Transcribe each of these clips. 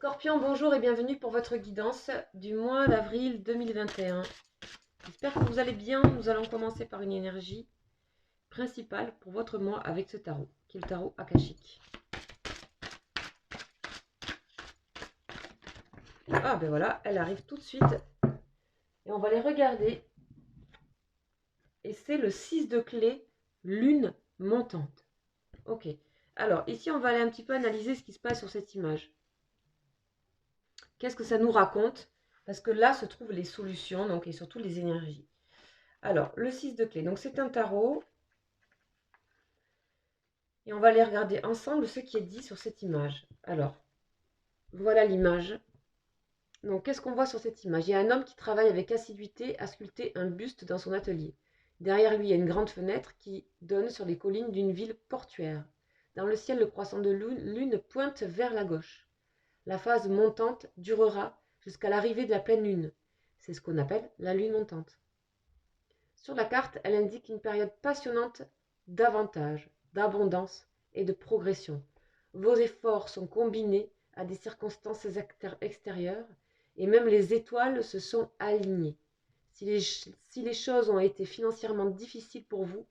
Scorpion, bonjour et bienvenue pour votre guidance du mois d'avril 2021. J'espère que vous allez bien. Nous allons commencer par une énergie principale pour votre mois avec ce tarot, qui est le tarot akashique. Ah ben voilà, elle arrive tout de suite. Et on va les regarder. Et c'est le 6 de clé, lune montante. Ok, alors ici on va aller un petit peu analyser ce qui se passe sur cette image. Qu'est-ce que ça nous raconte? Parce que là se trouvent les solutions, donc, et surtout les énergies. Alors, le 6 de clé. Donc, c'est un tarot. Et on va aller regarder ensemble ce qui est dit sur cette image. Alors, voilà l'image. Donc, qu'est-ce qu'on voit sur cette image? Il y a un homme qui travaille avec assiduité à sculpter un buste dans son atelier. Derrière lui, il y a une grande fenêtre qui donne sur les collines d'une ville portuaire. Dans le ciel, le croissant de lune pointe vers la gauche. La phase montante durera jusqu'à l'arrivée de la pleine lune. C'est ce qu'on appelle la lune montante. Sur la carte, elle indique une période passionnante d'avantages, d'abondance et de progression. Vos efforts sont combinés à des circonstances extérieures et même les étoiles se sont alignées. Si les choses ont été financièrement difficiles pour vous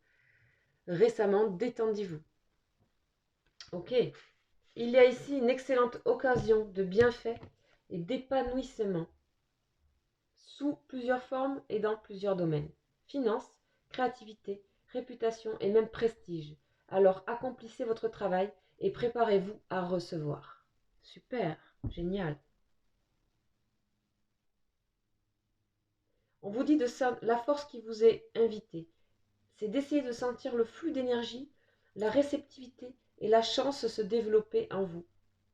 récemment, détendez-vous. Ok. Il y a ici une excellente occasion de bienfait et d'épanouissement sous plusieurs formes et dans plusieurs domaines. Finances, créativité, réputation et même prestige. Alors accomplissez votre travail et préparez-vous à recevoir. Super, génial. On vous dit de ça, la force qui vous est invitée, c'est d'essayer de sentir le flux d'énergie, la réceptivité et la chance se développer en vous.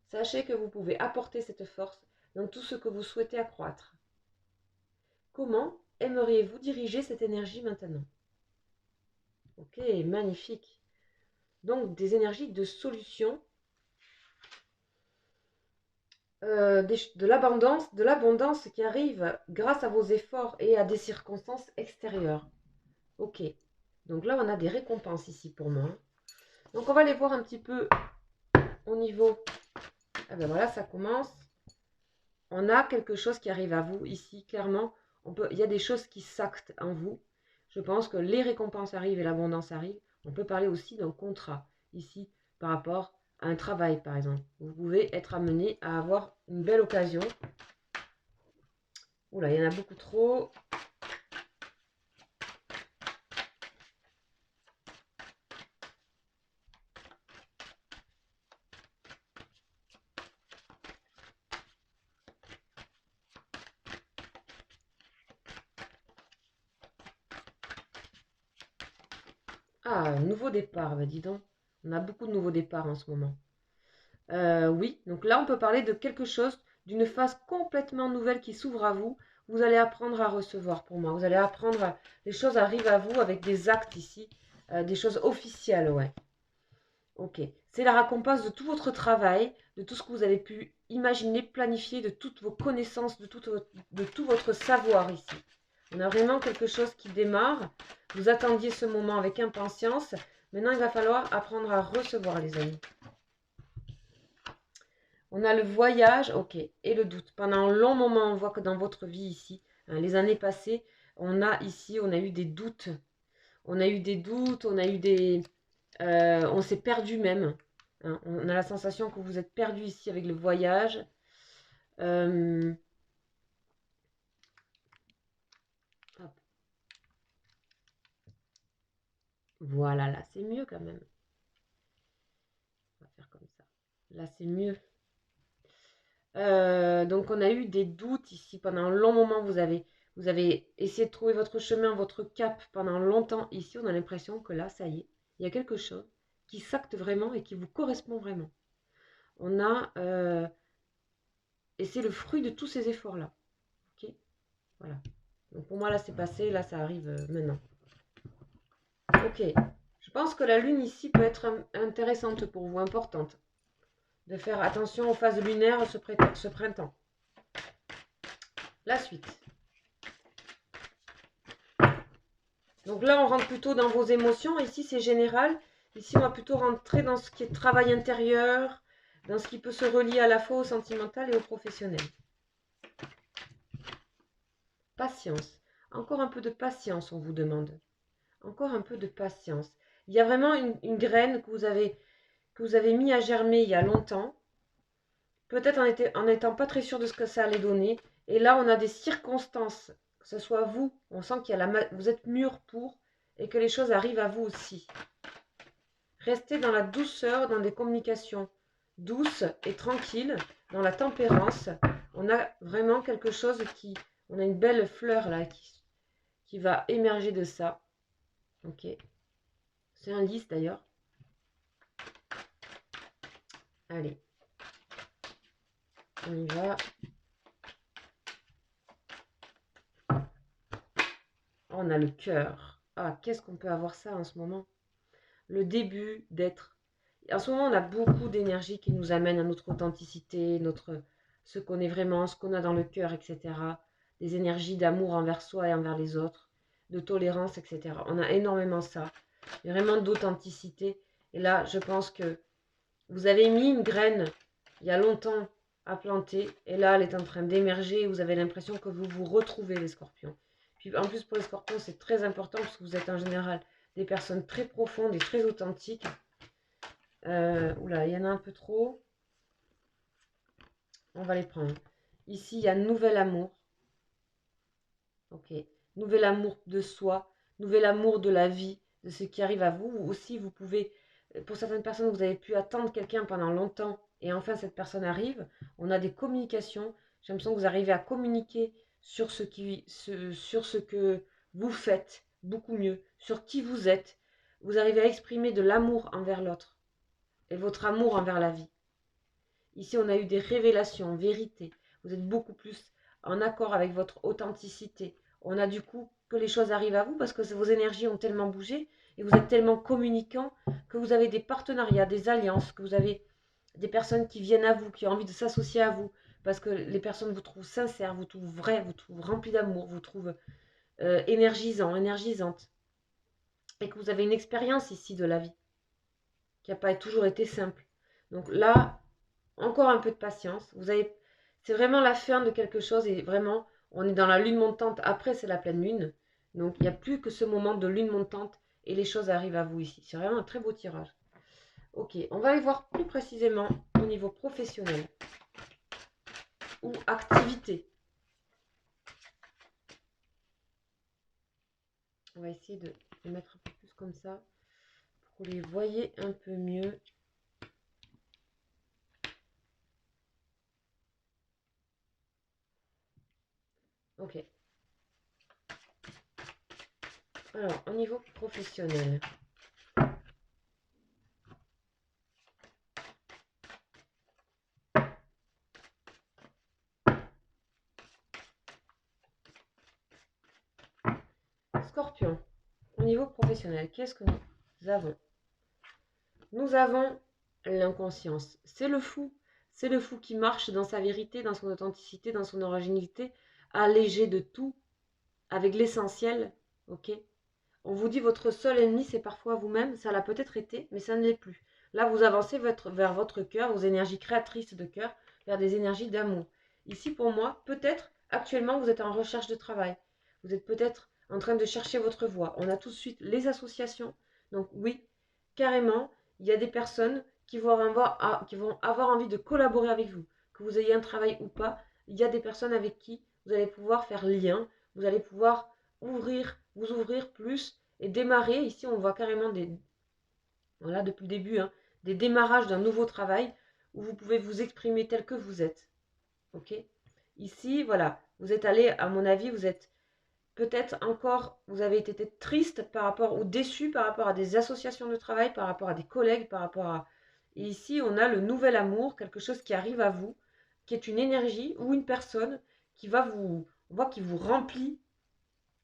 Sachez que vous pouvez apporter cette force dans tout ce que vous souhaitez accroître. Comment aimeriez-vous diriger cette énergie maintenant? Ok, magnifique. Donc, des énergies de solution, de l'abondance qui arrive grâce à vos efforts et à des circonstances extérieures. Ok, donc là, on a des récompenses ici pour moi. Donc, on va les voir un petit peu au niveau... Ah ben voilà, ça commence. On a quelque chose qui arrive à vous ici, clairement. Il y a des choses qui s'actent en vous. Je pense que les récompenses arrivent et l'abondance arrive. On peut parler aussi d'un contrat, ici, par rapport à un travail, par exemple. Vous pouvez être amené à avoir une belle occasion. Oula, il y en a beaucoup trop. Ah, nouveau départ, bah dis donc. On a beaucoup de nouveaux départs en ce moment. Oui, donc là, on peut parler de quelque chose, d'une phase complètement nouvelle qui s'ouvre à vous. Vous allez apprendre à recevoir pour moi. Vous allez apprendre, les choses arrivent à vous avec des actes ici, des choses officielles, ouais. Ok, c'est la récompense de tout votre travail, de tout ce que vous avez pu imaginer, planifier, de toutes vos connaissances, de tout votre savoir ici. On a vraiment quelque chose qui démarre. Vous attendiez ce moment avec impatience. Maintenant, il va falloir apprendre à recevoir, les amis. On a le voyage, ok, et le doute. Pendant un long moment, on voit que dans votre vie ici, hein, les années passées, on a eu des doutes. On a eu des doutes, on a eu des... on s'est perdu même. Hein. On a la sensation que vous êtes perdu ici avec le voyage. Voilà, là, c'est mieux quand même. On va faire comme ça. Là, c'est mieux. Donc, on a eu des doutes ici pendant un long moment. Vous avez essayé de trouver votre chemin, votre cap pendant longtemps. Ici, on a l'impression que là, ça y est, il y a quelque chose qui s'acte vraiment et qui vous correspond vraiment. On a... et c'est le fruit de tous ces efforts-là. Ok, voilà. Donc, pour moi, là, c'est passé. Là, ça arrive maintenant. Ok. Je pense que la lune ici peut être intéressante pour vous, importante. De faire attention aux phases lunaires ce printemps. La suite. Donc là, on rentre plutôt dans vos émotions. Ici, c'est général. Ici, on va plutôt rentrer dans ce qui est travail intérieur, dans ce qui peut se relier à la fois au sentimental et au professionnel. Patience. Encore un peu de patience, on vous demande. Encore un peu de patience. Il y a vraiment une graine que vous avez mis à germer il y a longtemps, peut-être en n'étant pas très sûr de ce que ça allait donner. Et là, on a des circonstances, que ce soit vous, on sent qu'il y a vous êtes mûr pour, et que les choses arrivent à vous aussi. Restez dans la douceur, dans des communications douces et tranquilles, dans la tempérance. On a vraiment quelque chose on a une belle fleur là qui va émerger de ça. Ok. C'est un lys d'ailleurs. Allez. On y va. On a le cœur. Ah, qu'est-ce qu'on peut avoir ça en ce moment? Le début d'être. En ce moment, on a beaucoup d'énergie qui nous amène à notre authenticité, ce qu'on est vraiment, ce qu'on a dans le cœur, etc. Des énergies d'amour envers soi et envers les autres, de tolérance, etc. On a énormément ça. Il y a vraiment d'authenticité. Et là, je pense que vous avez mis une graine il y a longtemps à planter. Et là, elle est en train d'émerger. Et vous avez l'impression que vous vous retrouvez, les scorpions. Puis en plus, pour les scorpions, c'est très important parce que vous êtes en général des personnes très profondes et très authentiques. Oula, il y en a un peu trop. On va les prendre. Ici, il y a nouvel amour. Ok. Nouvel amour de soi, nouvel amour de la vie, de ce qui arrive à vous. Ou aussi, vous pouvez, pour certaines personnes, vous avez pu attendre quelqu'un pendant longtemps et enfin cette personne arrive. On a des communications. J'ai l'impression que vous arrivez à communiquer sur sur ce que vous faites beaucoup mieux, sur qui vous êtes. Vous arrivez à exprimer de l'amour envers l'autre et votre amour envers la vie. Ici, on a eu des révélations, vérités. Vous êtes beaucoup plus en accord avec votre authenticité. On a du coup que les choses arrivent à vous parce que vos énergies ont tellement bougé et vous êtes tellement communicant que vous avez des partenariats, des alliances, que vous avez des personnes qui viennent à vous, qui ont envie de s'associer à vous parce que les personnes vous trouvent sincère, vous trouvent vrai, vous trouvent rempli d'amour, vous trouvent énergisant, énergisante. Et que vous avez une expérience ici de la vie qui n'a pas toujours été simple. Donc là, encore un peu de patience. C'est vraiment la fin de quelque chose et vraiment, on est dans la lune montante. Après, c'est la pleine lune. Donc, il n'y a plus que ce moment de lune montante et les choses arrivent à vous ici. C'est vraiment un très beau tirage. Ok, on va aller voir plus précisément au niveau professionnel ou activité. On va essayer de les mettre un peu plus comme ça pour que vous les voyez un peu mieux. Ok. Alors, au niveau professionnel. Scorpion, au niveau professionnel, qu'est-ce que nous avons? Nous avons l'inconscience. C'est le fou. C'est le fou qui marche dans sa vérité, dans son authenticité, dans son originalité, allégé de tout, avec l'essentiel. Ok. On vous dit votre seul ennemi, c'est parfois vous-même. Ça l'a peut-être été, mais ça ne l'est plus. Là, vous avancez vers votre cœur, vos énergies créatrices de cœur, vers des énergies d'amour. Ici, pour moi, peut-être, actuellement, vous êtes en recherche de travail. Vous êtes peut-être en train de chercher votre voie. On a tout de suite les associations. Donc oui, carrément, il y a des personnes qui vont avoir envie de collaborer avec vous. Que vous ayez un travail ou pas, il y a des personnes avec qui vous allez pouvoir faire lien. Vous allez pouvoir vous ouvrir plus et démarrer. Ici, on voit carrément voilà, depuis le début, hein, des démarrages d'un nouveau travail où vous pouvez vous exprimer tel que vous êtes. Ok. Ici, voilà, vous êtes allé, à mon avis, vous êtes peut-être encore, vous avez été triste par rapport ou déçu par rapport à des associations de travail, par rapport à des collègues, par rapport à... Et ici, on a le nouvel amour, quelque chose qui arrive à vous, qui est une énergie ou une personne qui va vous, on voit qui vous remplit.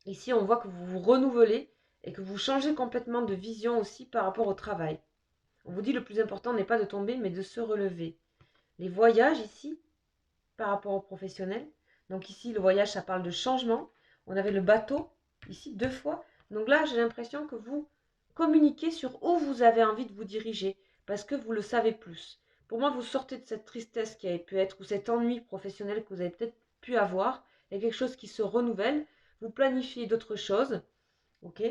Ici, on voit que vous vous renouvelez et que vous changez complètement de vision aussi par rapport au travail. On vous dit le plus important n'est pas de tomber, mais de se relever. Les voyages ici, par rapport aux professionnels. Donc ici, le voyage, ça parle de changement. On avait le bateau, ici, 2 fois. Donc là, j'ai l'impression que vous communiquez sur où vous avez envie de vous diriger, parce que vous le savez plus. Pour moi, vous sortez de cette tristesse qui a pu être, ou cet ennui professionnel que vous avez peut-être pu avoir. Il y a quelque chose qui se renouvelle. Vous planifiez d'autres choses. Ok.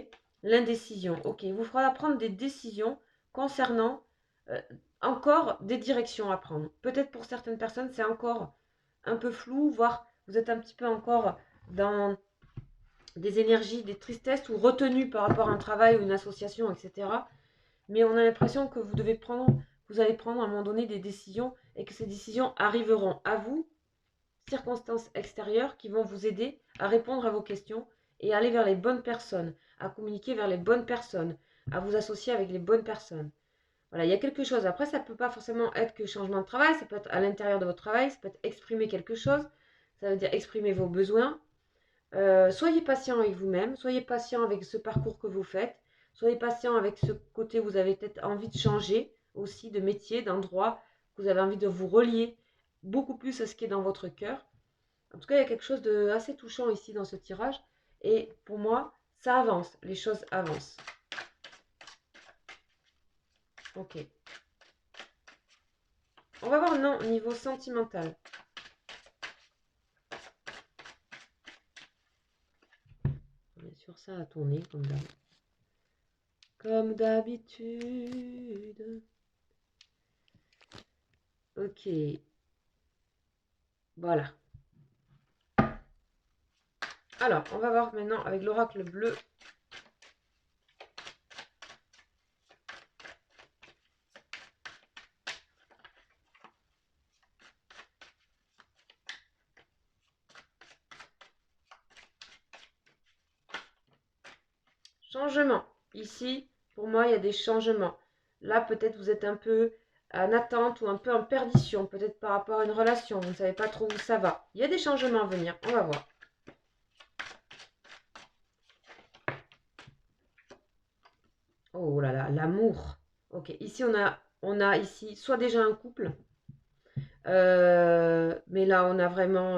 L'indécision. Ok. Vous fera prendre des décisions concernant encore des directions à prendre. Peut-être pour certaines personnes, c'est encore un peu flou, voire vous êtes un petit peu encore dans des énergies, des tristesses ou retenues par rapport à un travail ou une association, etc. Mais on a l'impression que vous allez prendre à un moment donné des décisions et que ces décisions arriveront à vous, circonstances extérieures qui vont vous aider à répondre à vos questions et à aller vers les bonnes personnes, à communiquer vers les bonnes personnes, à vous associer avec les bonnes personnes. Voilà, il y a quelque chose. Après, ça ne peut pas forcément être que changement de travail, ça peut être à l'intérieur de votre travail, ça peut être exprimer quelque chose, ça veut dire exprimer vos besoins. Soyez patient avec vous-même, soyez patient avec ce parcours que vous faites, soyez patient avec ce côté où vous avez peut-être envie de changer aussi de métier, d'endroit, que vous avez envie de vous relier beaucoup plus à ce qui est dans votre cœur. En tout cas, il y a quelque chose d'assez touchant ici dans ce tirage. Et pour moi, ça avance, les choses avancent. Ok. On va voir non, au niveau sentimental. Bien sûr, ça a tourné comme d'habitude. Comme d'habitude. Ok. Voilà. Alors, on va voir maintenant avec l'oracle bleu. Changement. Ici, pour moi, il y a des changements. Là, peut-être vous êtes un peu en attente ou un peu en perdition, peut-être par rapport à une relation. Vous ne savez pas trop où ça va. Il y a des changements à venir. On va voir. Oh là là, l'amour. Ok, ici, on a ici soit déjà un couple, mais là, on a vraiment...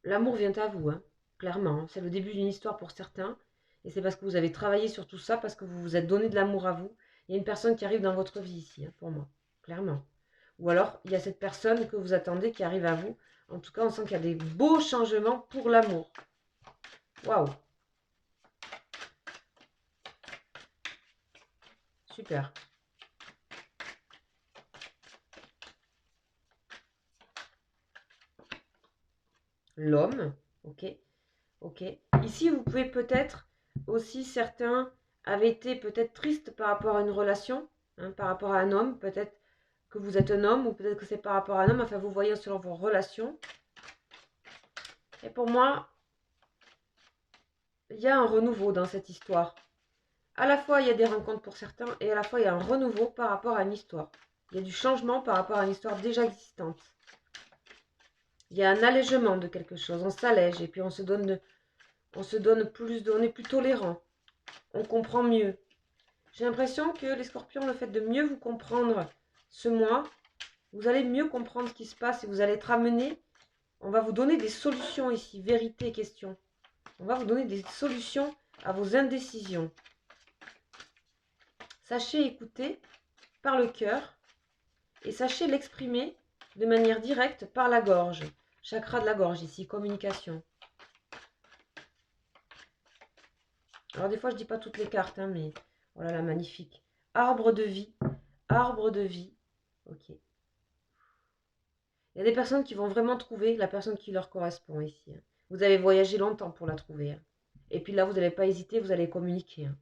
l'amour vient à vous, hein, clairement. C'est le début d'une histoire pour certains. Et c'est parce que vous avez travaillé sur tout ça, parce que vous vous êtes donné de l'amour à vous. Il y a une personne qui arrive dans votre vie ici, hein, pour moi, clairement. Ou alors, il y a cette personne que vous attendez qui arrive à vous. En tout cas, on sent qu'il y a des beaux changements pour l'amour. Waouh! Super. L'homme, ok, ok. Ici, vous pouvez peut-être aussi, certains avaient été peut-être tristes par rapport à une relation, hein, par rapport à un homme, peut-être que vous êtes un homme ou peut-être que c'est par rapport à un homme, enfin vous voyez selon vos relations. Et pour moi, il y a un renouveau dans cette histoire. À la fois, il y a des rencontres pour certains et à la fois, il y a un renouveau par rapport à une histoire. Il y a du changement par rapport à une histoire déjà existante. Il y a un allègement de quelque chose, on s'allège et puis on se donne plus, on est plus tolérant, on comprend mieux. J'ai l'impression que les scorpions, le fait de mieux vous comprendre ce mois, vous allez mieux comprendre ce qui se passe et vous allez être amené. On va vous donner des solutions ici, vérité et question. On va vous donner des solutions à vos indécisions. Sachez écouter par le cœur et sachez l'exprimer de manière directe par la gorge. Chakra de la gorge ici, communication. Alors des fois je ne dis pas toutes les cartes, hein, mais voilà la magnifique. Arbre de vie, arbre de vie. Ok. Il y a des personnes qui vont vraiment trouver la personne qui leur correspond ici. Hein. Vous avez voyagé longtemps pour la trouver. Hein. Et puis là, vous n'allez pas hésiter, vous allez communiquer. Hein.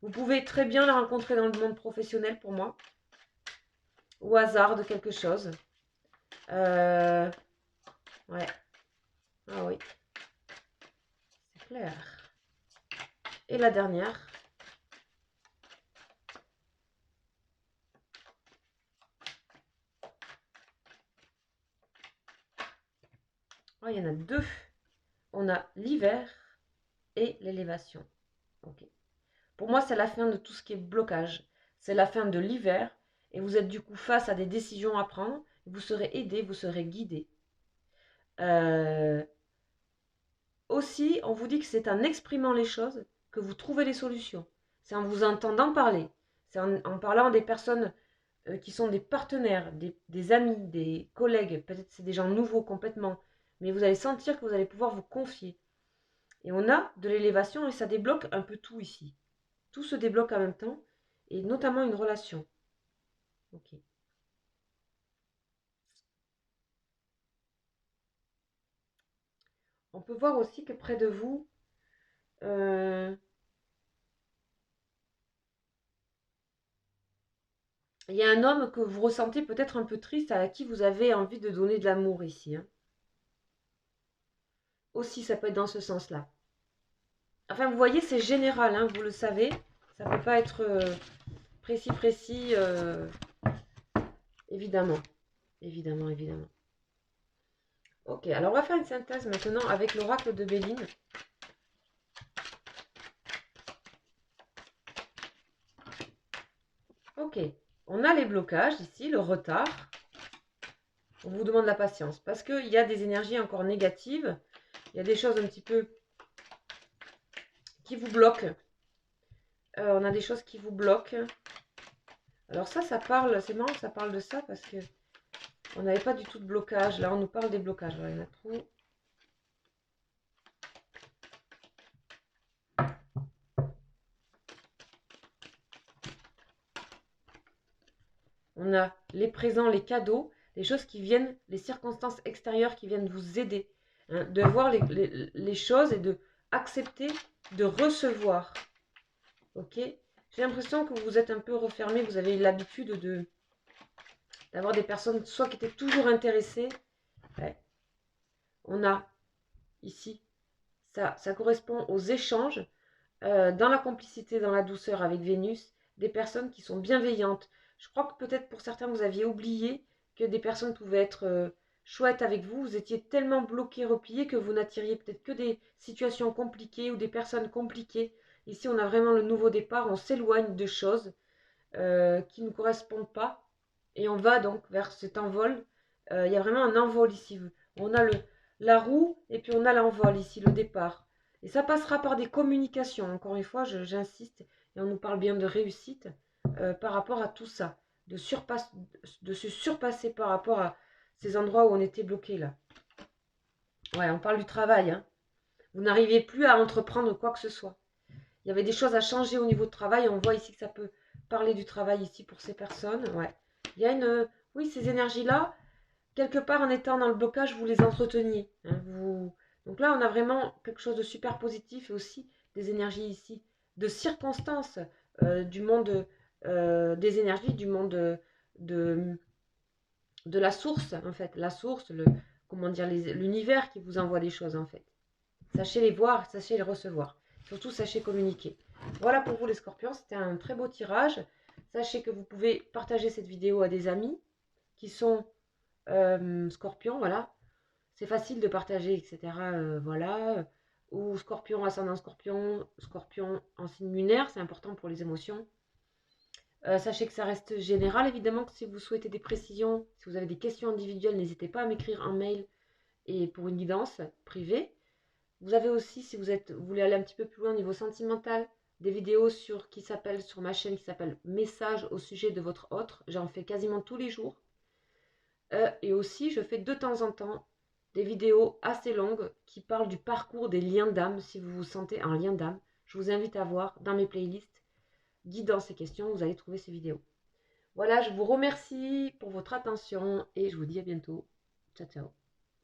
Vous pouvez très bien la rencontrer dans le monde professionnel pour moi. Au hasard de quelque chose. Ouais. Ah oui. C'est clair. Et la dernière. Oh, il y en a deux. On a l'hiver et l'élévation. Ok. Pour moi, c'est la fin de tout ce qui est blocage. C'est la fin de l'hiver et vous êtes du coup face à des décisions à prendre. Vous serez aidé, vous serez guidé. Aussi, on vous dit que c'est en exprimant les choses que vous trouvez les solutions. C'est en vous entendant parler. C'est en parlant des personnes qui sont des partenaires, des amis, des collègues, peut-être c'est des gens nouveaux complètement, mais vous allez sentir que vous allez pouvoir vous confier. Et on a de l'élévation et ça débloque un peu tout ici. Tout se débloque en même temps, et notamment une relation. Ok. On peut voir aussi que près de vous, euh, il y a un homme que vous ressentez peut-être un peu triste, à qui vous avez envie de donner de l'amour ici, hein. Aussi, ça peut être dans ce sens-là. Enfin, vous voyez, c'est général, hein, vous le savez. Ça ne peut pas être précis, évidemment. Évidemment, évidemment. Ok, alors on va faire une synthèse maintenant avec l'oracle de Béline. Ok, on a les blocages ici, le retard. On vous demande la patience parce qu'il y a des énergies encore négatives. Il y a des choses un petit peu qui vous bloquent. On a des choses qui vous bloquent. Alors ça parle, c'est marrant que ça parle de ça parce que on n'avait pas du tout de blocage. Là, on nous parle des blocages. Voilà, il y en a trop. On a les présents, les cadeaux, les choses qui viennent, les circonstances extérieures qui viennent vous aider. Hein, de voir les choses et de accepter de recevoir. Ok. J'ai l'impression que vous êtes un peu refermé, vous avez l'habitude d'avoir des personnes soit qui étaient toujours intéressées. Ouais. On a ici, ça correspond aux échanges, dans la complicité, dans la douceur avec Vénus, des personnes qui sont bienveillantes. Je crois que peut-être pour certains, vous aviez oublié que des personnes pouvaient être chouettes avec vous. Vous étiez tellement bloqué, replié que vous n'attiriez peut-être que des situations compliquées ou des personnes compliquées. Ici, on a vraiment le nouveau départ. On s'éloigne de choses qui ne nous correspondent pas. Et on va donc vers cet envol. Il y a vraiment un envol ici. On a la roue et puis on a l'envol ici, le départ. Et ça passera par des communications. Encore une fois, j'insiste, et on nous parle bien de réussite par rapport à tout ça. De se surpasser par rapport à ces endroits où on était bloqué là. Ouais, on parle du travail, hein. Vous n'arriviez plus à entreprendre quoi que ce soit. Il y avait des choses à changer au niveau de travail. On voit ici que ça peut parler du travail ici pour ces personnes. Ouais. Il y a une... Oui, ces énergies-là, quelque part en étant dans le blocage, vous les entreteniez, hein. Donc là, on a vraiment quelque chose de super positif et aussi des énergies ici, de circonstances du monde des énergies, du monde de, de la source, en fait. La source, comment dire, l'univers qui vous envoie des choses, en fait. Sachez les voir, sachez les recevoir. Surtout, sachez communiquer. Voilà pour vous les scorpions, c'était un très beau tirage. Sachez que vous pouvez partager cette vidéo à des amis qui sont scorpions, voilà. C'est facile de partager, etc. Voilà. Ou scorpion, ascendant scorpion, scorpion en signe lunaire, c'est important pour les émotions. Sachez que ça reste général, évidemment, que si vous souhaitez des précisions, si vous avez des questions individuelles, n'hésitez pas à m'écrire un mail et pour une guidance privée. Vous avez aussi, si vous voulez aller un petit peu plus loin au niveau sentimental, des vidéos sur ma chaîne qui s'appelle Message au sujet de votre autre. J'en fais quasiment tous les jours. Et aussi, je fais de temps en temps des vidéos assez longues qui parlent du parcours des liens d'âme. Si vous vous sentez un lien d'âme, je vous invite à voir dans mes playlists guidant ces questions, vous allez trouver ces vidéos. Voilà, je vous remercie pour votre attention et je vous dis à bientôt. Ciao, ciao.